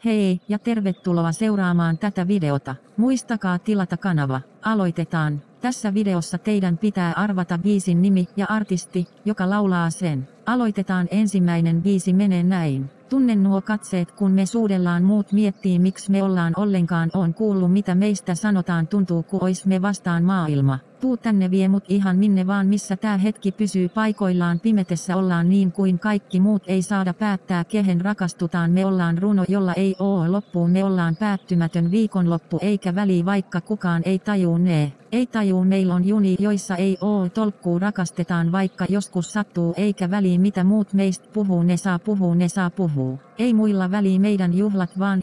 Hei ja tervetuloa seuraamaan tätä videota. Muistakaa tilata kanava. Aloitetaan. Tässä videossa teidän pitää arvata biisin nimi ja artisti, joka laulaa sen. Aloitetaan, ensimmäinen biisi menee näin. Tunnen nuo katseet kun me suudellaan, muut miettii miksi me ollaan ollenkaan, on kuullut mitä meistä sanotaan, tuntuu ku ois me vastaan maailma. Tuu tänne, vie mut ihan minne vaan missä tää hetki pysyy paikoillaan, pimetessä ollaan niin kuin kaikki muut, ei saada päättää kehen rakastutaan, me ollaan runo jolla ei oo loppuun, me ollaan päättymätön viikonloppu eikä väli vaikka kukaan ei tajuu ne. Ei tajuu, meillä on juni joissa ei oo tolkkuu, rakastetaan vaikka joskus sattuu eikä väliä mitä muut meistä puhuu, ne saa puhuu, ne saa puhuu. Ei muilla väliä meidän juhlat vaan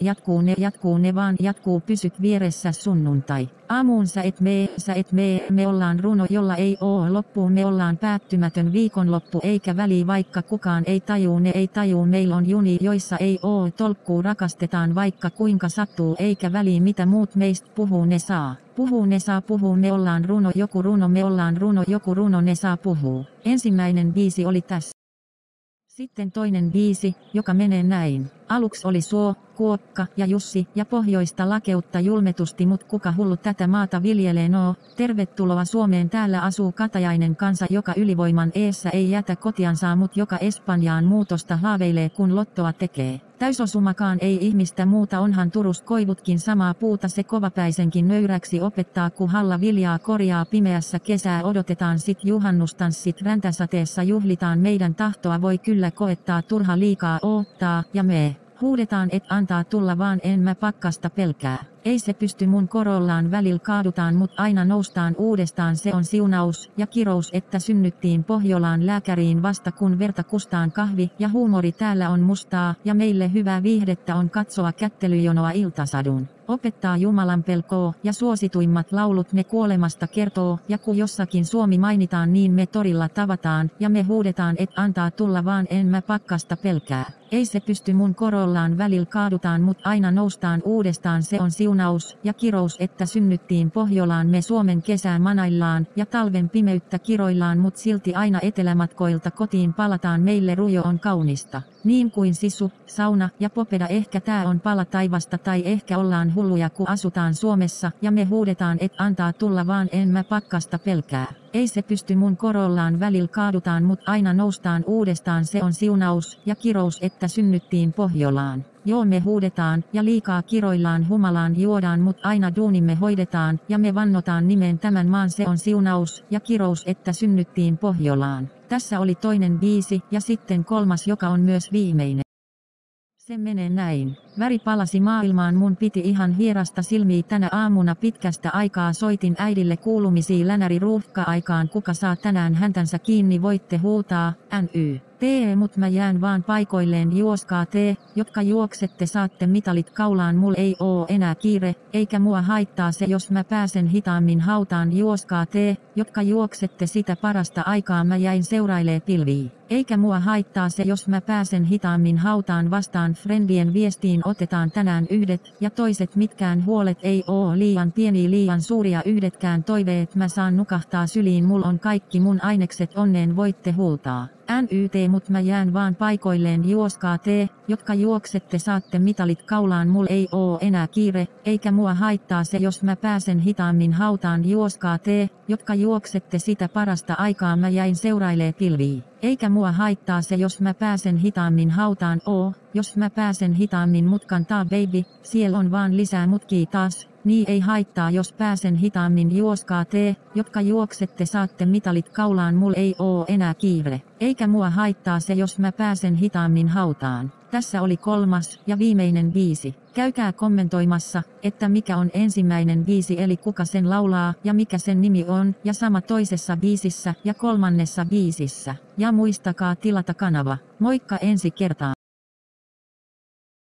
jatkuu ne vaan jatkuu, pysyt vieressä sunnuntai. Aamuun sä et me ollaan runo jolla ei oo loppuun, me ollaan päättymätön viikonloppu eikä väliä vaikka kukaan ei tajuu, meillä on juni joissa ei oo tolkkuu, rakastetaan vaikka kuinka sattuu eikä väliä mitä muut meistä puhuu, ne saa puhuu, me ollaan runo joku runo, me ollaan runo joku runo, ne saa puhuu. Ensimmäinen biisi oli tässä. Sitten toinen biisi, joka menee näin. Aluksi oli Suo, Kuokka ja Jussi ja pohjoista lakeutta julmetusti, mut kuka hullu tätä maata viljelee no. Tervetuloa Suomeen, täällä asuu katajainen kansa, joka ylivoiman eessä ei jätä kotiansa, mut joka Espanjaan muutosta haaveilee kun lottoa tekee. Täysosumakaan ei ihmistä muuta, onhan Turus koivutkin samaa puuta, se kovapäisenkin nöyräksi opettaa ku halla viljaa korjaa, pimeässä kesää odotetaan sit juhannustanssit, räntäsateessa juhlitaan, meidän tahtoa voi kyllä koettaa, turha liikaa oottaa ja me huudetaan et antaa tulla vaan, en mä pakkasta pelkää. Ei se pysty mun korollaan, välillä kaadutaan mut aina noustaan uudestaan, se on siunaus ja kirous että synnyttiin Pohjolaan, lääkäriin vasta kun verta kustaan, kahvi ja huumori täällä on mustaa ja meille hyvää viihdettä on katsoa kättelyjonoa iltasadun. Opettaa Jumalan pelkoa ja suosituimmat laulut ne kuolemasta kertoo, ja kun jossakin Suomi mainitaan niin me torilla tavataan ja me huudetaan et antaa tulla vaan, en mä pakkasta pelkää. Ei se pysty mun korollaan, välillä kaadutaan mut aina noustaan uudestaan, se on siunaus ja kirous että synnyttiin Pohjolaan, me Suomen kesää manaillaan ja talven pimeyttä kiroillaan, mut silti aina etelämatkoilta kotiin palataan, meille rujo on kaunista. Niin kuin sisu, sauna ja popeda, ehkä tää on pala taivasta tai ehkä ollaan hulluja ku asutaan Suomessa ja me huudetaan et antaa tulla vaan, en mä pakkasta pelkää. Ei se pysty mun korollaan, välillä kaadutaan mut aina noustaan uudestaan, se on siunaus ja kirous että synnyttiin Pohjolaan. Joo, me huudetaan ja liikaa kiroillaan, humalaan juodaan mut aina duunimme hoidetaan ja me vannotaan nimeen tämän maan, se on siunaus ja kirous että synnyttiin Pohjolaan. Tässä oli toinen biisi ja sitten kolmas, joka on myös viimeinen. Se menee näin. Väri palasi maailmaan, mun piti ihan vierasta silmiä tänä aamuna, pitkästä aikaa soitin äidille kuulumisia länäri ruuhka-aikaan, kuka saa tänään häntänsä kiinni, voitte huutaa, NY. Tee mut mä jään vaan paikoilleen, juoskaa te, jotka juoksette saatte mitalit kaulaan, mul ei oo enää kiire, eikä mua haittaa se jos mä pääsen hitaammin hautaan, juoskaa te, jotka juoksette sitä parasta aikaa, mä jäin seurailee pilviin. Eikä mua haittaa se jos mä pääsen hitaammin hautaan, vastaan friendien viestiin, otetaan tänään yhdet ja toiset, mitkään huolet ei oo liian pieniä liian suuria, yhdetkään toiveet mä saan nukahtaa syliin, mul on kaikki mun ainekset onneen, voitte huultaa. NYT mut mä jään vaan paikoilleen, juoskaa te, jotka juoksette saatte mitalit kaulaan, mul ei oo enää kiire, eikä mua haittaa se jos mä pääsen hitaammin hautaan, juoskaa te, jotka juoksette sitä parasta aikaa, mä jäin seurailee pilviin. Eikä mua haittaa se jos mä pääsen hitaammin hautaan, jos mä pääsen hitaammin mutkan taa baby, siellä on vaan lisää mutkii taas. Niin ei haittaa jos pääsen hitaammin, juoskaa te, jotka juoksette saatte mitalit kaulaan, mul ei oo enää kiire. Eikä mua haittaa se jos mä pääsen hitaammin hautaan. Tässä oli kolmas ja viimeinen biisi. Käykää kommentoimassa, että mikä on ensimmäinen biisi eli kuka sen laulaa ja mikä sen nimi on, ja sama toisessa biisissä ja kolmannessa biisissä. Ja muistakaa tilata kanava. Moikka ensi kertaan.